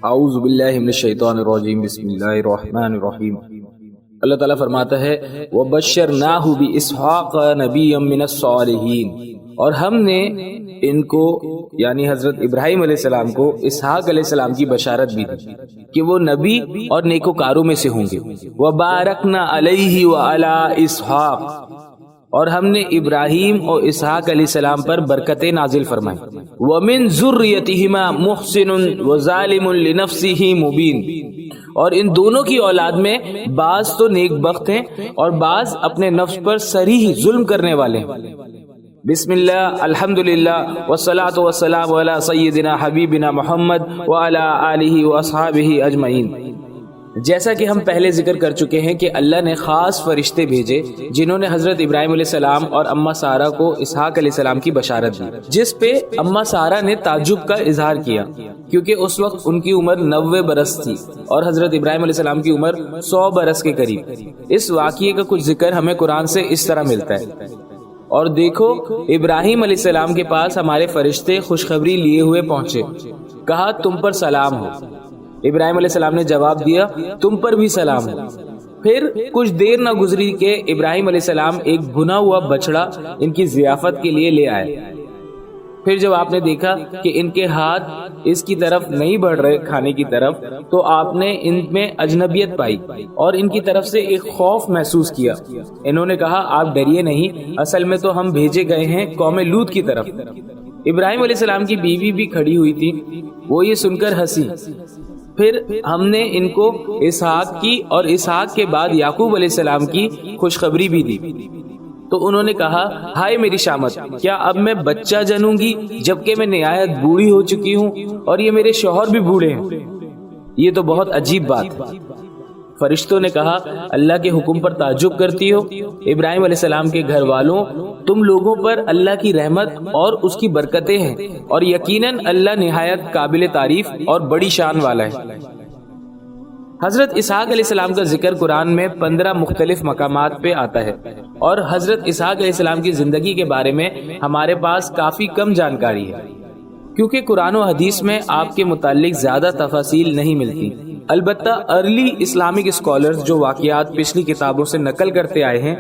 اعوذ باللہ من الشیطان الرجیم بسم اللہ الرحمن الرحیم۔ اللہ تعالیٰ فرماتا ہے وَبَشَّرْنَاهُ بِإِسْحَاقَ نَبِيًّا مِّنَ الصَّالِحِينَ، اور ہم نے ان کو یعنی حضرت ابراہیم علیہ السلام کو اسحاق علیہ السلام کی بشارت بھی دی کہ وہ نبی اور نیکوکاروں میں سے ہوں گے۔ وَبَارَكْنَا عَلَيْهِ وَعَلَىٰ إِسْحَاقَ، اور ہم نے ابراہیم اور اسحاق علیہ السلام پر برکتیں نازل فرمائیں۔ وَمِن ذُرِّيَّتِهِمَا مُحْسِنٌ وَظَالِمٌ لِنَفْسِهِ مُبِينٌ، اور ان دونوں کی اولاد میں بعض تو نیک بخت ہیں اور بعض اپنے نفس پر صریح ظلم کرنے والے ہیں۔ بسم اللہ الحمدللہ والصلاة والسلام علی سیدنا حبیبنا محمد وعلی آلہ واصحابہ اجمعین۔ جیسا کہ ہم پہلے ذکر کر چکے ہیں کہ اللہ نے خاص فرشتے بھیجے جنہوں نے حضرت ابراہیم علیہ السلام اور اماں سارہ کو اسحاق علیہ السلام کی بشارت دی، جس پہ اماں سارہ نے تعجب کا اظہار کیا کیونکہ اس وقت ان کی عمر 90 برس تھی اور حضرت ابراہیم علیہ السلام کی عمر 100 برس کے قریب۔ اس واقعے کا کچھ ذکر ہمیں قرآن سے اس طرح ملتا ہے، اور دیکھو ابراہیم علیہ السلام کے پاس ہمارے فرشتے خوشخبری لیے ہوئے پہنچے، کہا تم پر سلام ہو۔ ابراہیم علیہ السلام نے جواب دیا تم پر بھی سلام ہو۔ پھر کچھ دیر نہ گزری کہ ابراہیم علیہ السلام ایک بھنا ہوا بچڑا ان کی ضیافت کے لیے لے آئے۔ پھر جب آپ نے دیکھا کہ ان کے ہاتھ اس کی طرف نہیں بڑھ رہے کھانے کی طرف، تو آپ نے ان میں اجنبیت پائی اور ان کی طرف سے ایک خوف محسوس کیا۔ انہوں نے کہا آپ ڈریے نہیں، اصل میں تو ہم بھیجے گئے ہیں قوم لوط کی طرف۔ ابراہیم علیہ السلام کی بیوی بھی کھڑی ہوئی تھی، وہ یہ سن کر ہنسی۔ پھر ہم نے ان کو اسحاق کی اور اسحاق کے بعد یعقوب علیہ السلام کی خوشخبری بھی دی، تو انہوں نے کہا ہائے میری شامت، کیا اب میں بچہ جنوں گی جبکہ میں نہایت بوڑھی ہو چکی ہوں اور یہ میرے شوہر بھی بوڑھے ہیں؟ یہ تو بہت عجیب بات ہے۔ فرشتوں نے کہا اللہ کے حکم پر تعجب کرتی ہو؟ ابراہیم علیہ السلام کے گھر والوں، تم لوگوں پر اللہ کی رحمت اور اس کی برکتیں ہیں، اور یقیناً اللہ نہایت قابل تعریف اور بڑی شان والا ہے۔ حضرت اسحاق علیہ السلام کا ذکر قرآن میں 15 مختلف مقامات پہ آتا ہے، اور حضرت اسحاق علیہ السلام کی زندگی کے بارے میں ہمارے پاس کافی کم جانکاری ہے، کیونکہ قرآن و حدیث میں آپ کے متعلق زیادہ تفاصیل نہیں ملتی۔ البتہ ارلی اسلامک اسکالرز جو واقعات پچھلی کتابوں سے نقل کرتے آئے ہیں،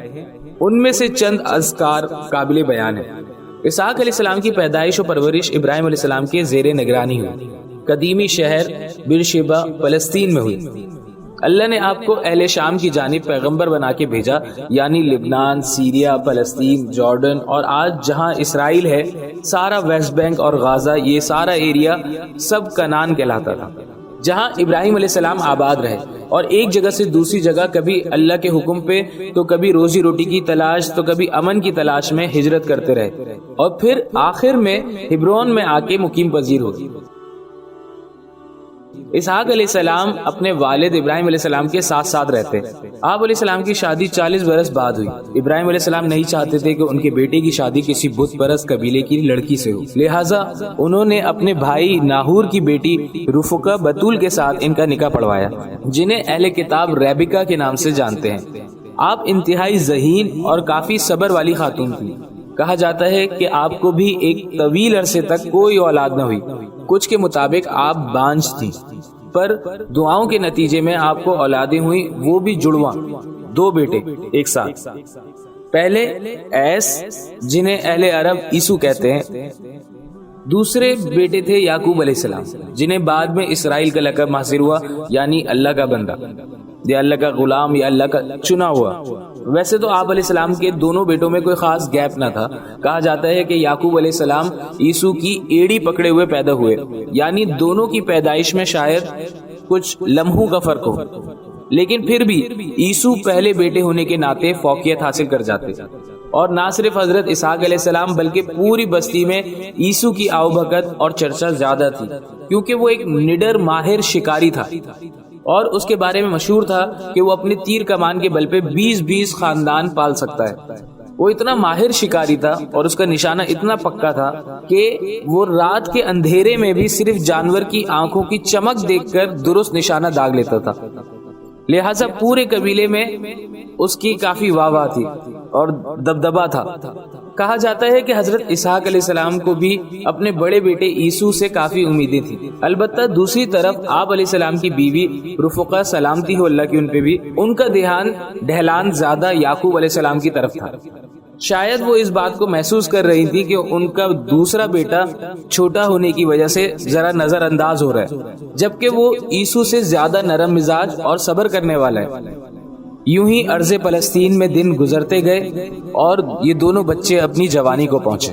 ان میں سے چند اذکار قابل بیان ہیں۔ اسحاق علیہ السلام کی پیدائش و پرورش ابراہیم علیہ السلام کے زیر نگرانی ہوئی، قدیمی شہر بیرشیبا فلسطین میں ہوئی۔ اللہ نے آپ کو اہل شام کی جانب پیغمبر بنا کے بھیجا، یعنی لبنان، سیریا، فلسطین، جارڈن اور آج جہاں اسرائیل ہے، سارا ویسٹ بینک اور غازہ، یہ سارا ایریا سب کنعان کہلاتا تھا، جہاں ابراہیم علیہ السلام آباد رہے، اور ایک جگہ سے دوسری جگہ کبھی اللہ کے حکم پہ تو کبھی روزی روٹی کی تلاش تو کبھی امن کی تلاش میں ہجرت کرتے رہے، اور پھر آخر میں ہبرون میں آ کے مقیم پذیر ہوئے۔ اسحاق علیہ السلام اپنے والد ابراہیم علیہ السلام کے ساتھ ساتھ رہتے۔ آپ علیہ السلام کی شادی 40 برس بعد ہوئی۔ ابراہیم علیہ السلام نہیں چاہتے تھے کہ ان کے بیٹے کی شادی کسی بت پرست قبیلے کی لڑکی سے ہو، لہٰذا انہوں نے اپنے بھائی ناہور کی بیٹی رفقہ بتول کے ساتھ ان کا نکاح پڑھوایا، جنہیں اہل کتاب ریبکا کے نام سے جانتے ہیں۔ آپ انتہائی ذہین اور کافی صبر والی خاتون تھی۔ کہا جاتا ہے کہ آپ کو بھی ایک طویل عرصے تک کوئی اولاد نہ ہوئی، کچھ کے مطابق آپ بانجھ تھی، پر دعاؤں کے نتیجے میں آپ کو اولادیں ہوئیں، وہ بھی جڑواں، 2 بیٹے ایک ساتھ۔ پہلے ایس، جنہیں اہل عرب عیسو کہتے ہیں، دوسرے بیٹے تھے یعقوب علیہ السلام، جنہیں بعد میں اسرائیل کا لقب حاصل ہوا، یعنی اللہ کا بندہ یا اللہ کا غلام یا اللہ کا چنا ہوا۔ ویسے تو آپ علیہ السلام کے دونوں بیٹوں میں کوئی خاص گیپ نہ تھا۔ کہا جاتا ہے کہ یعقوب علیہ السلام عیسو کی ایڑی پکڑے ہوئے پیدا ہوئے، یعنی دونوں کی پیدائش میں شاید کچھ لمحوں کا فرق ہو، لیکن پھر بھی عیسو پہلے بیٹے ہونے کے ناطے فوقیت حاصل کر جاتے، اور نہ صرف حضرت اسحاق علیہ السلام بلکہ پوری بستی میں عیسو کی آؤ بھگت اور چرچا زیادہ تھی، کیونکہ وہ ایک نڈر ماہر شکاری تھا، اور اس کے بارے میں مشہور تھا کہ وہ اپنے تیر کمان کے بل پہ 20 خاندان پال سکتا ہے۔ وہ اتنا ماہر شکاری تھا اور اس کا نشانہ اتنا پکا تھا کہ وہ رات کے اندھیرے میں بھی صرف جانور کی آنکھوں کی چمک دیکھ کر درست نشانہ داغ لیتا تھا، لہٰذا پورے قبیلے میں اس کی کافی واہ واہ تھی اور دبدبا تھا۔ کہا جاتا ہے کہ حضرت اسحاق علیہ السلام کو بھی اپنے بڑے بیٹے عیسو سے کافی امیدیں تھیں، البتہ دوسری طرف آپ علیہ السلام کی بیوی رفقہ سلامتی ہو اللہ کی ان پہ بھی، ان کا ڈھلان زیادہ یعقوب علیہ السلام کی طرف تھا۔ شاید وہ اس بات کو محسوس کر رہی تھی کہ ان کا دوسرا بیٹا چھوٹا ہونے کی وجہ سے ذرا نظر انداز ہو رہا ہے، جبکہ وہ عیسو سے زیادہ نرم مزاج اور صبر کرنے والا ہے۔ یوں ہی ارض فلسطین میں دن گزرتے گئے اور یہ دونوں بچے اپنی جوانی کو پہنچے۔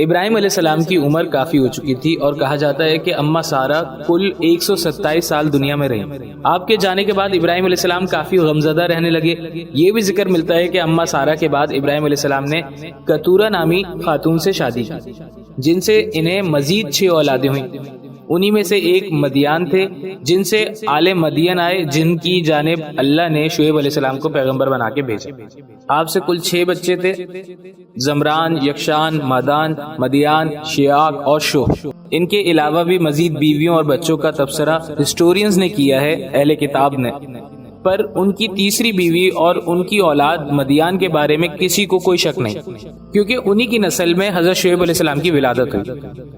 ابراہیم علیہ السلام کی عمر کافی ہو چکی تھی اور کہا جاتا ہے کہ اماں سارہ کل 127 سال دنیا میں رہی۔ آپ کے جانے کے بعد ابراہیم علیہ السلام کافی غمزدہ رہنے لگے۔ یہ بھی ذکر ملتا ہے کہ اماں سارہ کے بعد ابراہیم علیہ السلام نے کتورہ نامی خاتون سے شادی کی، جن سے انہیں مزید 6 اولادیں ہوئیں۔ انہی میں سے ایک مدیان تھے، جن سے آل مدین آئے، جن کی جانب اللہ نے شعیب علیہ السلام کو پیغمبر بنا کے بھیجا۔ آپ سے کل 6 بچے تھے، زمران، یکشان، مادان، مدیان، شیاق اور شوہ۔ ان کے علاوہ بھی مزید بیویوں اور بچوں کا تبصرہ ہسٹورینز نے کیا ہے، اہل کتاب نے، پر ان کی تیسری بیوی اور ان کی اولاد مدیان کے بارے میں کسی کو کوئی شک نہیں، کیونکہ انہی کی نسل میں حضرت شعیب علیہ السلام کی ولادت ہوئی۔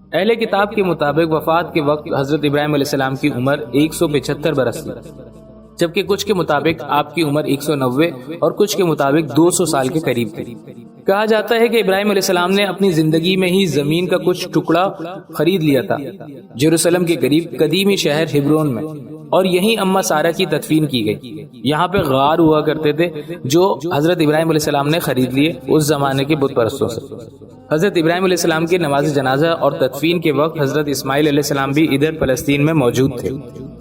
اہل کتاب کے مطابق وفات کے وقت حضرت ابراہیم علیہ السلام کی عمر 175 برس تھی، جبکہ کچھ کے مطابق آپ کی عمر 190 اور کچھ کے مطابق 200 سال کے قریب تھی۔ کہا جاتا ہے کہ ابراہیم علیہ السلام نے اپنی زندگی میں ہی زمین کا کچھ ٹکڑا خرید لیا تھا جیروسلم کے قریب قدیمی شہر ہبرون میں، اور یہیں اماں سارہ کی تدفین کی گئی۔ یہاں پہ غار ہوا کرتے تھے جو حضرت ابراہیم علیہ السلام نے خرید لیے اس زمانے کے بت پرستوں سے۔ حضرت ابراہیم علیہ السلام کے نماز جنازہ اور تدفین کے وقت حضرت اسماعیل علیہ السلام بھی ادھر فلسطین میں موجود تھے۔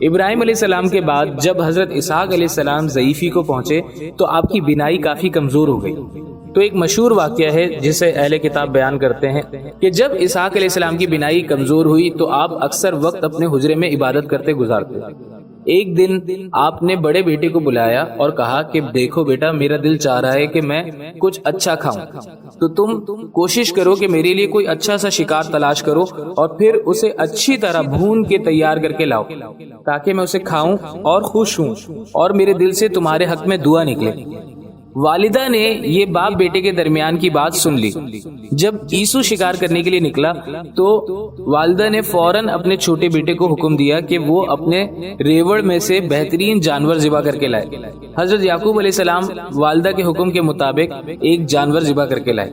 ابراہیم علیہ السلام کے بعد جب حضرت اسحاق علیہ السلام ضعیفی کو پہنچے تو آپ کی بینائی کافی کمزور ہو گئی۔ تو ایک مشہور واقعہ ہے جسے اہل کتاب بیان کرتے ہیں کہ جب اسحاق علیہ السلام کی بینائی کمزور ہوئی تو آپ اکثر وقت اپنے حجرے میں عبادت کرتے گزارتے۔ ایک دن آپ نے بڑے بیٹے کو بلایا اور کہا کہ دیکھو بیٹا، میرا دل چاہ رہا ہے کہ میں کچھ اچھا کھاؤں، تو تم کوشش کرو کہ میرے لیے کوئی اچھا سا شکار تلاش کرو اور پھر اسے اچھی طرح بھون کے تیار کر کے لاؤ تاکہ میں اسے کھاؤں اور خوش ہوں اور میرے دل سے تمہارے حق میں دعا نکلے۔ والدہ نے یہ باپ بیٹے کے درمیان کی بات سن لی۔ جب عیسو شکار کرنے کے لیے نکلا تو والدہ نے فوراً اپنے چھوٹے بیٹے کو حکم دیا کہ وہ اپنے ریوڑ میں سے بہترین جانور ذبح کر کے لائے۔ حضرت یعقوب علیہ السلام والدہ کے حکم کے مطابق ایک جانور ذبح کر کے لائے۔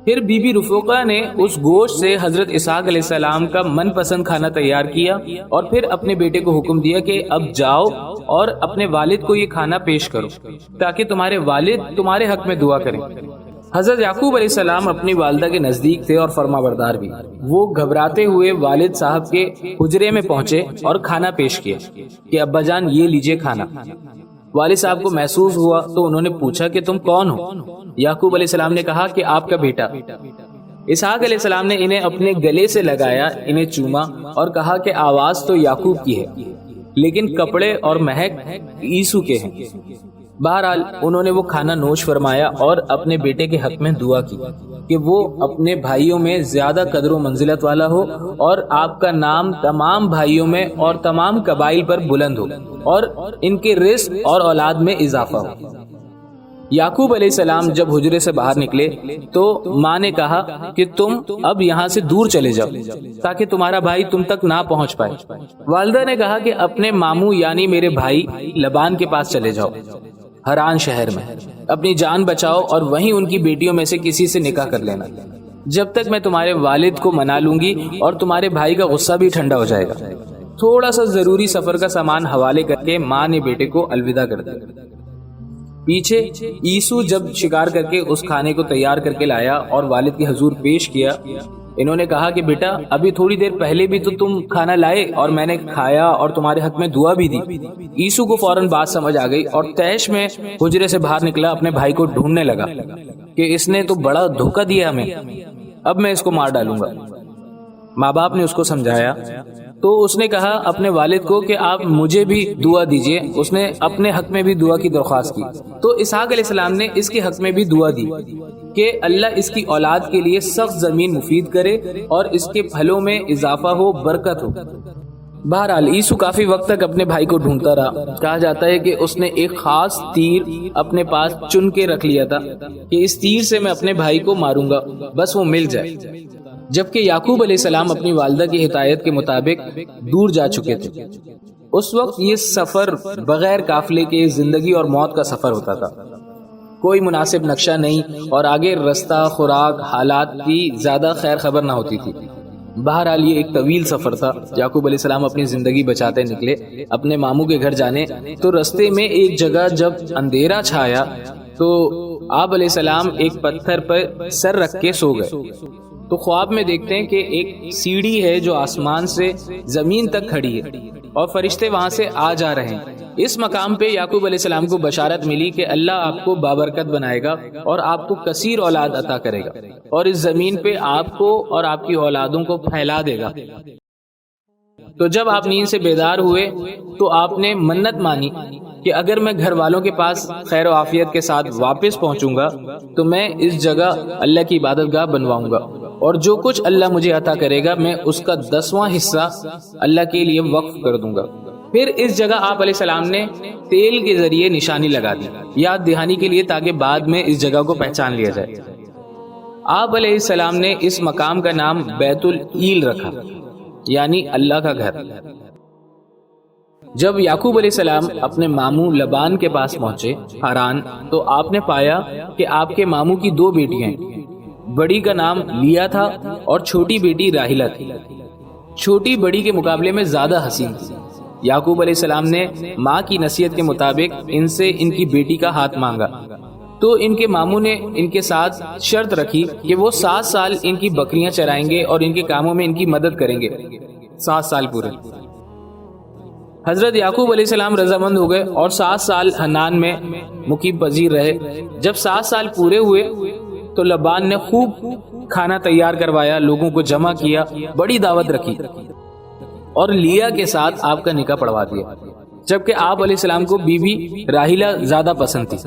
پھر بی بی رفقہ نے اس گوشت سے حضرت اسحاق علیہ السلام کا من پسند کھانا تیار کیا اور پھر اپنے بیٹے کو حکم دیا کہ اب جاؤ اور اپنے والد کو یہ کھانا پیش کرو تاکہ تمہارے والد تمہارے حق میں دعا کریں۔ حضرت یعقوب علیہ السلام اپنی والدہ کے نزدیک تھے اور فرما بردار بھی۔ وہ گھبراتے ہوئے والد صاحب کے حجرے میں پہنچے اور کھانا پیش کیا کہ ابا جان یہ لیجئے کھانا۔ والد صاحب کو محسوس ہوا تو انہوں نے پوچھا کہ تم کون ہو؟ یعقوب علیہ السلام نے کہا کہ آپ کا بیٹا۔ اسحاق علیہ السلام نے انہیں اپنے گلے سے لگایا، انہیں چوما اور کہا کہ آواز تو یعقوب کی ہے لیکن کپڑے اور مہک عیسو کے ہیں۔ بہرحال انہوں نے وہ کھانا نوش فرمایا اور اپنے بیٹے کے حق میں دعا کی کہ وہ اپنے بھائیوں میں زیادہ قدر و منزلت والا ہو اور آپ کا نام تمام بھائیوں میں اور تمام قبائل پر بلند ہو اور ان کے رزق اور اولاد میں اضافہ ہو۔ یعقوب علیہ السلام جب حجرے سے باہر نکلے تو ماں نے کہا کہ تم اب یہاں سے دور چلے جاؤ تاکہ تمہارا بھائی تم تک نہ پہنچ پائے۔ والدہ نے کہا کہ اپنے ماموں یعنی میرے بھائی لبان کے پاس چلے جاؤ، حران شہر میں، اپنی جان بچاؤ اور وہیں ان کی بیٹیوں میں سے کسی سے نکاح کر لینا، جب تک میں تمہارے والد کو منا لوں گی اور تمہارے بھائی کا غصہ بھی ٹھنڈا ہو جائے گا۔ تھوڑا سا ضروری سفر کا سامان حوالے کر کے ماں نے بیٹے کو الوداع کر دیا۔ پیچھے عیسو جب شکار کر کے اس کھانے کو تیار کر کے لایا اور والد کے حضور پیش کیا، انہوں نے کہا کہ بیٹا ابھی تھوڑی دیر پہلے بھی تو تم کھانا لائے اور میں نے کھایا اور تمہارے حق میں دعا بھی دی۔ عیسو کو فوراً بات سمجھ آ گئی اور تیش میں حجرے سے باہر نکلا، اپنے بھائی کو ڈھونڈنے لگا کہ اس نے تو بڑا دھوکہ دیا ہمیں، اب میں اس کو مار ڈالوں گا۔ ماں باپ نے اس کو سمجھایا تو اس نے کہا اپنے والد کو کہ آپ مجھے بھی دعا دیجئے۔ اس نے اپنے حق میں بھی دعا کی درخواست کی تو اسحاق علیہ السلام نے اس کے حق میں بھی دعا دی کہ اللہ اس کی اولاد کے لیے سخت زمین مفید کرے اور اس کے پھلوں میں اضافہ ہو، برکت ہو۔ بہرحال عیسو کافی وقت تک اپنے بھائی کو ڈھونڈتا رہا. کہا جاتا ہے کہ اس نے ایک خاص تیر اپنے پاس چن کے رکھ لیا تھا کہ اس تیر سے میں اپنے بھائی کو ماروں گا، بس وہ مل جائے. جبکہ یعقوب علیہ السلام اپنی والدہ کی ہدایت کے مطابق دور جا چکے تھے. اس وقت یہ سفر بغیر قافلے کے زندگی اور موت کا سفر ہوتا تھا. کوئی مناسب نقشہ نہیں اور آگے رستہ، خوراک، حالات کی زیادہ خیر خبر نہ ہوتی تھی. بہرحال یہ ایک طویل سفر تھا. یعقوب علیہ السلام اپنی زندگی بچاتے نکلے اپنے ماموں کے گھر جانے. تو رستے میں ایک جگہ جب اندھیرا چھایا تو آپ علیہ السلام ایک پتھر پر سر رکھ کے سو گئے. تو خواب میں دیکھتے ہیں کہ ایک سیڑھی ہے جو آسمان سے زمین تک کھڑی ہے اور فرشتے وہاں سے آ جا رہے ہیں. اس مقام پہ یعقوب علیہ السلام کو بشارت ملی کہ اللہ آپ کو بابرکت بنائے گا اور آپ کو کثیر اولاد عطا کرے گا اور اس زمین پہ آپ کو اور آپ کی اولادوں کو پھیلا دے گا. تو جب آپ نیند سے بیدار ہوئے تو آپ نے منت مانی کہ اگر میں گھر والوں کے پاس خیر و عافیت کے ساتھ واپس پہنچوں گا تو میں اس جگہ اللہ کی عبادت گاہ بنواؤں گا اور جو کچھ اللہ مجھے عطا کرے گا میں اس کا 10واں حصہ اللہ کے لیے وقف کر دوں گا. پھر اس جگہ آپ علیہ السلام نے تیل کے ذریعے نشانی لگا دی یاد دہانی کے لیے تاکہ بعد میں اس جگہ کو پہچان لیا جائے. آپ علیہ السلام نے اس مقام کا نام بیت العیل رکھا یعنی اللہ کا گھر. جب یعقوب علیہ السلام اپنے ماموں لبان کے پاس پہنچے حران تو آپ نے پایا کہ آپ کے ماموں کی 2 بیٹیاں ہیں. بڑی کا نام لیا تھا اور چھوٹی بیٹی راحلہ تھی. چھوٹی بڑی کے مقابلے میں زیادہ حسین تھی. یعقوب علیہ السلام نے ماں کی نصیحت کے مطابق ان سے ان کی بیٹی کا ہاتھ مانگا تو ان کے ماموں نے ان کے ساتھ شرط رکھی کہ وہ 7 سال ان کی بکریاں چرائیں گے اور ان کے کاموں میں ان کی مدد کریں گے. 7 سال پورے. حضرت یعقوب علیہ السلام رضامند ہو گئے اور 7 سال حنان میں مقیم پذیر رہے. جب 7 سال پورے ہوئے تو لبان نے خوب کھانا تیار کروایا، لوگوں کو جمع کیا، بڑی دعوت رکھی اور لیا کے ساتھ آپ کا نکاح پڑھوا دیا. جبکہ آپ علیہ السلام کو بی بی راحلہ زیادہ پسند تھی.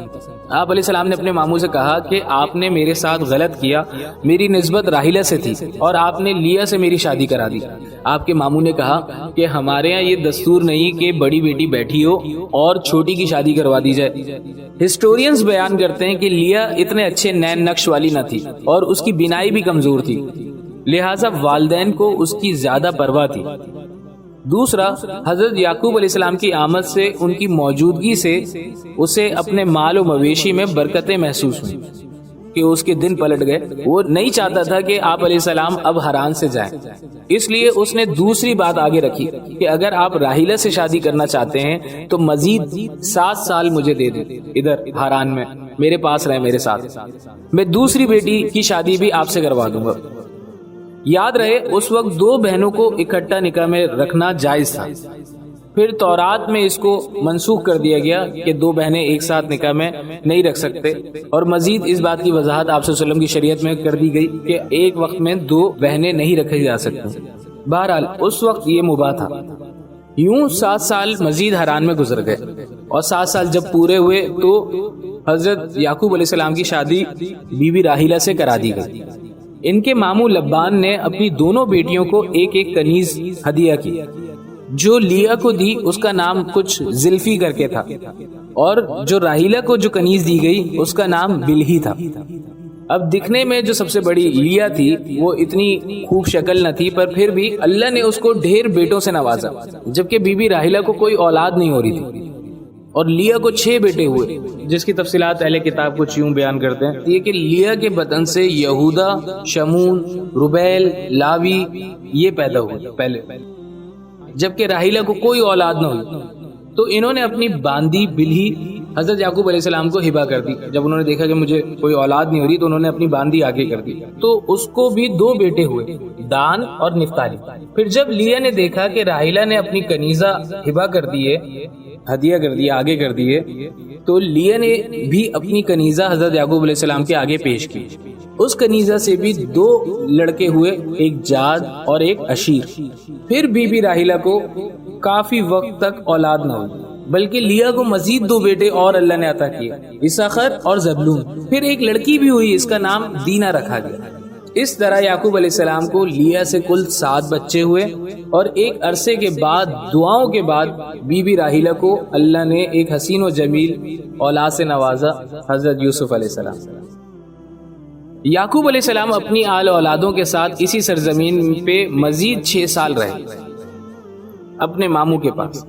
آپ علیہ السلام نے اپنے ماموں سے کہا کہ آپ نے میرے ساتھ غلط کیا، میری نسبت راحلہ سے تھی اور آپ نے لیا سے میری شادی کرا دی. آپ کے ماموں نے کہا کہ ہمارے ہاں یہ دستور نہیں کہ بڑی بیٹی بیٹھی ہو اور چھوٹی کی شادی کروا دی جائے. ہسٹورینز بیان کرتے ہیں کہ لیا اتنے اچھے نین نقش والی نہ تھی اور اس کی بینائی بھی کمزور تھی، لہٰذا والدین کو اس کی زیادہ پرواہ تھی. دوسرا، حضرت یعقوب علیہ السلام کی آمد سے ان کی موجودگی سے اسے اپنے مال و مویشی میں برکتیں محسوس ہوئیں کہ اس کے دن پلٹ گئے. وہ نہیں چاہتا تھا کہ آپ علیہ السلام اب حران سے جائیں، اس لیے اس نے دوسری بات آگے رکھی کہ اگر آپ راحلہ سے شادی کرنا چاہتے ہیں تو مزید 7 سال مجھے دے دیں، ادھر حران میں میرے پاس رہے میرے ساتھ، میں دوسری بیٹی کی شادی بھی آپ سے کروا دوں گا. یاد رہے اس وقت 2 بہنوں کو اکٹھا نکاح میں رکھنا جائز تھا. پھر تورات میں اس کو منسوخ کر دیا گیا کہ 2 بہنیں ایک ساتھ نکاح میں نہیں رکھ سکتے اور مزید اس بات کی وضاحت آپ صلی اللہ علیہ وسلم کی شریعت میں کر دی گئی کہ ایک وقت میں 2 بہنیں نہیں رکھی جا سکتی. بہرحال اس وقت یہ مباح تھا. یوں 7 سال مزید حران میں گزر گئے اور 7 سال جب پورے ہوئے تو حضرت یعقوب علیہ السلام کی شادی بی بی راحلہ سے کرا دی گئی. ان کے ماموں لبان نے اپنی دونوں بیٹیوں کو ایک ایک کنیز ہدیہ کی. جو لیا کو دی اس کا نام کچھ زلفی کر کے تھا اور جو راحلہ کو جو کنیز دی گئی اس کا نام بلہی تھا. اب دکھنے میں جو سب سے بڑی لیا تھی وہ اتنی خوب شکل نہ تھی، پر پھر بھی اللہ نے اس کو ڈھیر بیٹوں سے نوازا، جبکہ بی بی راحلہ کو کوئی اولاد نہیں ہو رہی تھی اور لیا کو 6 بیٹے ہوئے، جس کی تفصیلات اہل کتاب کچھ یوں بیان کرتے ہیں یہ کہ لیا کے بدن سے یہودا، شمون، ربیل، لاوی یہ پیدا ہوئے پہلے، جبکہ راحلہ کو کوئی اولاد نہ ہوئی. تو انہوں نے اپنی باندی بلہی حضرت یعقوب علیہ السلام کو ہبہ کر دی. جب انہوں نے دیکھا کہ مجھے کوئی اولاد نہیں ہو رہی تو انہوں نے اپنی باندی آگے کر دی. تو اس کو بھی 2 بیٹے ہوئے، دان اور نفتالی. پھر جب لیا نے دیکھا کہ راحلہ نے اپنی کنیزہ ہبہ کر دیے، ہدیہ کر دیا، آگے کر دیے، تو لیا نے بھی اپنی کنیزہ حضرت یعقوب علیہ السلام کے آگے پیش کی. اس کنیزہ سے بھی 2 لڑکے ہوئے، ایک جاد اور ایک اشیر. پھر بی بی راحلہ کو کافی وقت تک اولاد نہ ہوئی، بلکہ لیا کو مزید 2 بیٹے اور اللہ نے عطا کیے، اسحاق اور زبلون. پھر ایک لڑکی بھی ہوئی، اس کا نام دینا رکھا گیا. اس طرح یعقوب علیہ السلام کو لیا سے کل 7 بچے ہوئے، اور ایک عرصے کے بعد دعاؤں کے بعد بی بی راحیلہ کو اللہ نے ایک حسین و جمیل اولاد سے نوازا، حضرت یوسف علیہ السلام۔ یعقوب علیہ السلام اپنی آل اولادوں کے ساتھ اسی سرزمین پہ مزید 6 سال رہے اپنے ماموں کے پاس۔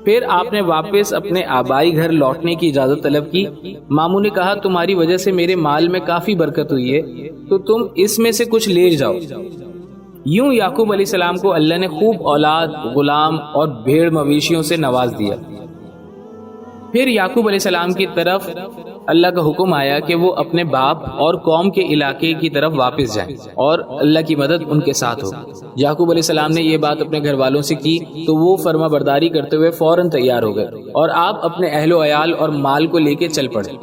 پھر آپ نے واپس اپنے آبائی گھر لوٹنے کی اجازت طلب کی۔ ماموں نے کہا تمہاری وجہ سے میرے مال میں کافی برکت ہوئی ہے، تو تم اس میں سے کچھ لے جاؤ۔ یوں یعقوب علیہ السلام کو اللہ نے خوب اولاد، غلام اور بھیڑ مویشیوں سے نواز دیا۔ پھر یعقوب علیہ السلام کی طرف اللہ کا حکم آیا کہ وہ اپنے باپ اور قوم کے علاقے کی طرف واپس جائیں اور اللہ کی مدد ان کے ساتھ ہو۔ یعقوب علیہ السلام نے یہ بات اپنے گھر والوں سے کی تو وہ فرما برداری کرتے ہوئے فوراً تیار ہو گئے، اور آپ اپنے اہل و عیال اور مال کو لے کے چل پڑے۔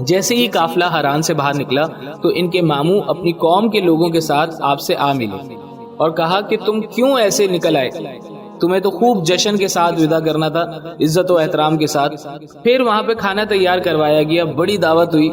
جیسے ہی قافلہ حران سے باہر نکلا تو ان کے ماموں اپنی قوم کے لوگوں کے ساتھ آپ سے آ ملے اور کہا کہ تم کیوں ایسے نکل آئے؟ تمہیں تو خوب جشن کے ساتھ ودا کرنا تھا، عزت و احترام کے ساتھ۔ پھر وہاں پہ کھانا تیار کروایا گیا، بڑی دعوت ہوئی،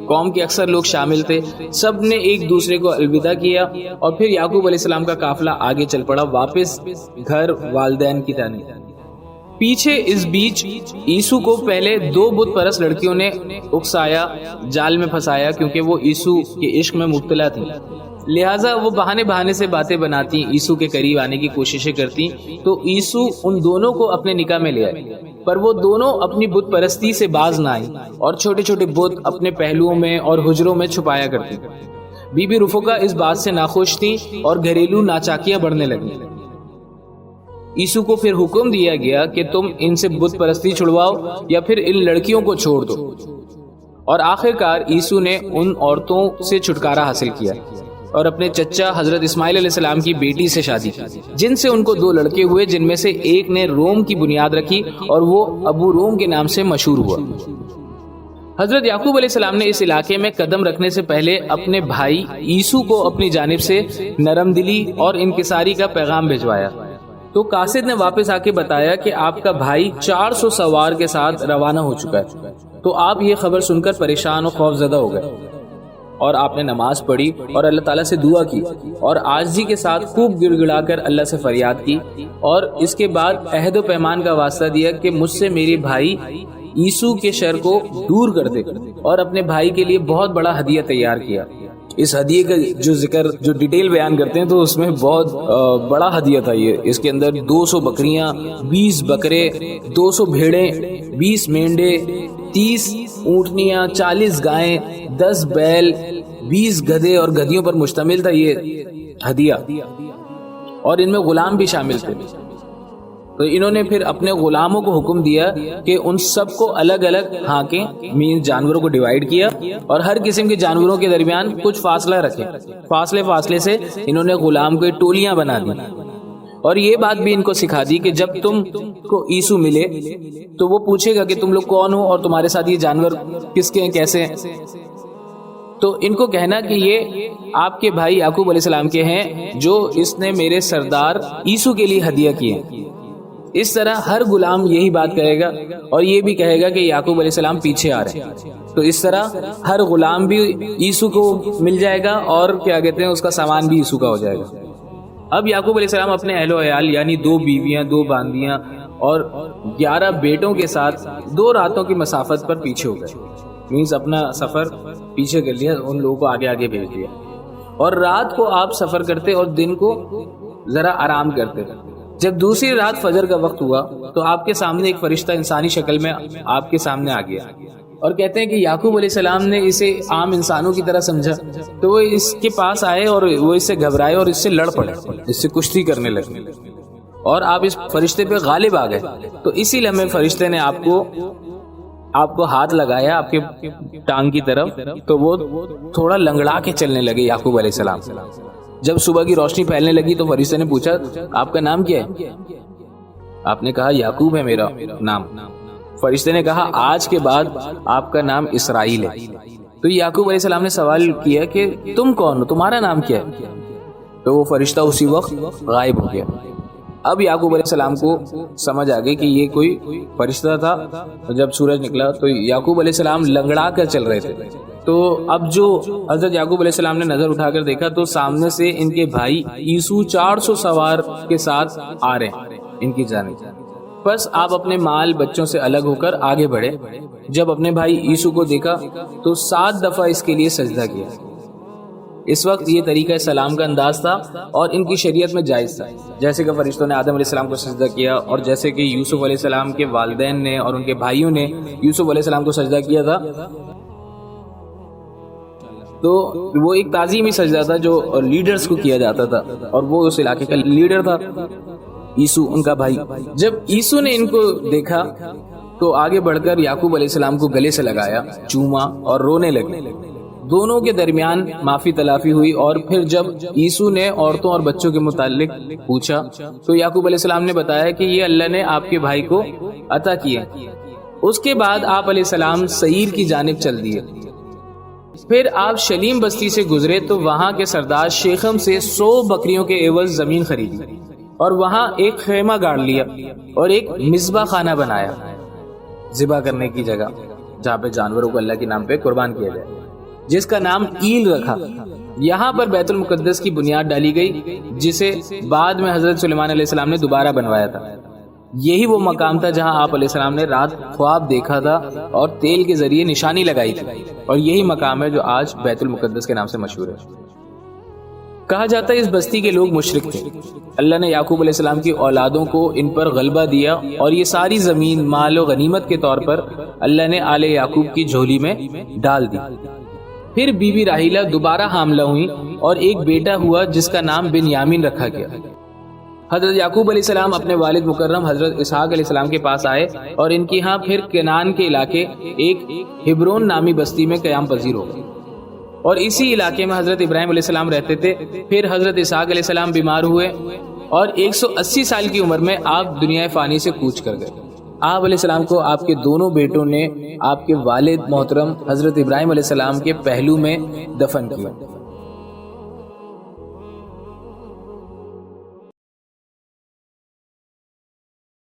قوم کے اکثر لوگ شامل تھے، سب نے ایک دوسرے کو الوداع کیا، اور پھر یعقوب علیہ السلام کا قافلہ آگے چل پڑا واپس گھر والدین کی جانب۔ پیچھے اس بیچ عیسو کو پہلے 2 بت پرست لڑکیوں نے اکسایا، جال میں پھنسایا، کیونکہ وہ عیسو کے عشق میں مبتلا تھی، لہٰذا وہ بہانے سے باتیں بناتی، عیسو کے قریب آنے کی کوششیں کرتی، تو عیسو ان دونوں کو اپنے نکاح میں لے آئے، پر وہ دونوں اپنی بت پرستی سے باز نہ آئی اور چھوٹے چھوٹے بت اپنے پہلوؤں میں اور حجروں میں چھپایا کرتی۔ بی بی رفقہ اس بات سے ناخوش تھی اور گھریلو ناچاکیاں بڑھنے لگی۔ عیسو کو پھر حکم دیا گیا کہ تم ان سے بت پرستی چھڑواؤ یا پھر ان لڑکیوں کو چھوڑ دو، اور آخر کار عیسو نے ان عورتوں سے چھٹکارا حاصل کیا اور اپنے چچا حضرت اسماعیل علیہ السلام کی بیٹی سے شادی کی، جن سے ان کو 2 لڑکے ہوئے، جن میں سے ایک نے روم کی بنیاد رکھی اور وہ ابو روم کے نام سے مشہور ہوا۔ حضرت یعقوب علیہ السلام نے اس علاقے میں قدم رکھنے سے پہلے اپنے بھائی عیسو کو اپنی جانب سے نرم دلی اور انکساری کا پیغام بھجوایا، تو قاصد نے واپس آ کے بتایا کہ آپ کا بھائی 400 سوار کے ساتھ روانہ ہو چکا ہے۔ تو آپ یہ خبر سن کر پریشان و خوف زدہ ہو گئے، اور آپ نے نماز پڑھی اور اللہ تعالیٰ سے دعا کی اور عاجزی کے ساتھ خوب گڑ گڑا کر اللہ سے فریاد کی، اور اس کے بعد عہد و پیمان کا واسطہ دیا کہ مجھ سے میرے بھائی عیسو کے شر کو دور کر دے، اور اپنے بھائی کے لیے بہت بڑا ہدیہ تیار کیا۔ اس ہدیے کا جو ذکر جو ڈیٹیل بیان کرتے ہیں تو اس میں بہت بڑا ہدیہ تھا یہ۔ اس کے اندر 200 بکریاں، 20 بکرے، 200 بھیڑیں، 20 مینڈے، 30 اونٹنیاں، 40 گائیں، 10 بیل، 20 گدھے اور گدھیوں پر مشتمل تھا یہ ہدیہ، اور ان میں غلام بھی شامل تھے۔ تو انہوں نے پھر اپنے غلاموں کو حکم دیا کہ ان سب کو الگ الگ ہانکیں، مین جانوروں کو ڈیوائیڈ کیا، اور ہر قسم کے جانوروں کے درمیان کچھ فاصلہ رکھے۔ فاصلے سے انہوں نے غلام کو ٹولیاں بنا دی، اور یہ بات بھی ان کو سکھا دی کہ جب تم کو عیسو ملے تو وہ پوچھے گا کہ تم لوگ کون ہو اور تمہارے ساتھ یہ جانور کس کے ہیں، کیسے ہیں، تو ان کو کہنا کہ یہ آپ کے بھائی یعقوب علیہ السلام کے ہیں جو اس نے میرے سردار عیسو کے لیے ہدیہ کیے۔ اس طرح ہر غلام یہی بات کہے گا، اور یہ بھی کہے گا کہ یعقوب علیہ السلام پیچھے آ رہے ہیں۔ تو اس طرح ہر غلام بھی عیسو کو مل جائے گا، اور کیا کہتے ہیں اس کا سامان بھی عیسو کا ہو جائے گا۔ اب یعقوب علیہ السلام اپنے اہل و عیال یعنی 2 بیویاں، 2 باندیاں اور 11 بیٹوں کے ساتھ 2 راتوں کی مسافت پر پیچھے ہو گئے، مینس اپنا سفر پیچھے کر لیا، ان لوگوں کو آگے بھیج دیا، اور رات کو آپ سفر کرتے اور دن کو ذرا آرام کرتے۔ جب دوسری رات فجر کا وقت ہوا تو آپ کے سامنے ایک فرشتہ انسانی شکل میں آپ کے سامنے آ گیا، اور کہتے ہیں کہ یعقوب علیہ السلام نے اسے عام انسانوں کی طرح سمجھا، تو وہ اس کے پاس آئے اور وہ اس سے گھبرائے اور اس سے لڑ پڑے، اس سے کشتی کرنے لگے، اور آپ اس فرشتے پہ غالب آ گئے۔ تو اسی لمحے فرشتے نے آپ کو ہاتھ لگایا آپ کے ٹانگ کی طرف، تو وہ تھوڑا لنگڑا کے چلنے لگے یعقوب علیہ السلام۔ جب صبح کی روشنی پھیلنے لگی تو فرشتے نے پوچھا آپ کا نام کیا ہے؟ آپ نے کہا یعقوب ہے میرا نام۔ فرشتے نے کہا آج کے بعد آپ کا نام اسرائیل ہے۔ تو یعقوب علیہ السلام نے سوال کیا کہ تم کون ہو، تمہارا نام کیا ہے؟ تو وہ فرشتہ اسی وقت غائب ہو گیا۔ اب یعقوب علیہ السلام کو سمجھ آ گئی کہ یہ کوئی فرشتہ تھا۔ جب سورج نکلا تو یعقوب علیہ السلام لنگڑا کر چل رہے تھے، تو اب جو حضرت یعقوب علیہ السلام نے نظر اٹھا کر دیکھا تو سامنے سے ان کے بھائی عیسو 400 سوار کے ساتھ آ رہے ہیں ان کی جانب. بس آپ اپنے مال بچوں سے الگ ہو کر آگے بڑھے. جب اپنے بھائی عیسو کو دیکھا تو 7 دفعہ اس کے لیے سجدہ کیا. اس وقت یہ طریقہ سلام کا انداز تھا اور ان کی شریعت میں جائز تھا. جیسے کہ فرشتوں نے آدم علیہ السلام کو سجدہ کیا اور جیسے کہ یوسف علیہ السلام کے والدین نے اور ان کے بھائیوں نے یوسف علیہ السلام کو سجدہ کیا تھا. تو وہ ایک تعظیمی سجدہ تھا جو لیڈرز کو کیا جاتا تھا اور وہ اس علاقے کا لیڈر تھا عیسو ان کا بھائی. جب عیسو نے ان کو دیکھا تو آگے بڑھ کر یعقوب علیہ السلام کو گلے سے لگایا, چوما اور رونے لگے. دونوں کے درمیان معافی تلافی ہوئی اور پھر جب عیسو نے عورتوں اور بچوں کے متعلق پوچھا تو یعقوب علیہ السلام نے بتایا کہ یہ اللہ نے آپ کے بھائی کو عطا کیا. اس کے بعد آپ علیہ السلام سعیر کی جانب چل دیے. پھر آپ شلیم بستی سے گزرے تو وہاں کے سردار شیخم سے 100 بکریوں کے عوض زمین خریدی اور وہاں ایک خیمہ گاڑ لیا اور ایک مذبح خانہ بنایا, ذبح کرنے کی جگہ جہاں پہ جانوروں کو اللہ کے نام پہ قربان کیا جائے, جس کا نام ایل رکھا. یہاں پر بیت المقدس کی بنیاد ڈالی گئی جسے بعد میں حضرت سلیمان علیہ السلام نے دوبارہ بنوایا تھا. یہی وہ مقام تھا جہاں آپ علیہ السلام نے رات خواب دیکھا تھا اور تیل کے ذریعے نشانی لگائی تھی, اور یہی مقام ہے جو آج بیت المقدس کے نام سے مشہور ہے. کہا جاتا ہے اس بستی کے لوگ مشرک تھے. اللہ نے یعقوب علیہ السلام کی اولادوں کو ان پر غلبہ دیا اور یہ ساری زمین مال و غنیمت کے طور پر اللہ نے آل یعقوب کی جھولی میں ڈال دی. پھر بی بی راحیلہ دوبارہ حاملہ ہوئی اور ایک بیٹا ہوا جس کا نام بنیامین رکھا گیا. حضرت یعقوب علیہ السلام اپنے والد مکرم حضرت اسحاق علیہ السلام کے پاس آئے اور ان کی ہاں پھر کنعان کے علاقے ایک ہبرون نامی بستی میں قیام پذیر ہو گئے اور اسی علاقے میں حضرت ابراہیم علیہ السلام رہتے تھے. پھر حضرت اسحاق علیہ السلام بیمار ہوئے اور 180 سال کی عمر میں آپ دنیا فانی سے کوچ کر گئے. آپ علیہ السلام کو آپ کے دونوں بیٹوں نے آپ کے والد محترم حضرت ابراہیم علیہ السلام کے پہلو میں دفن کیا.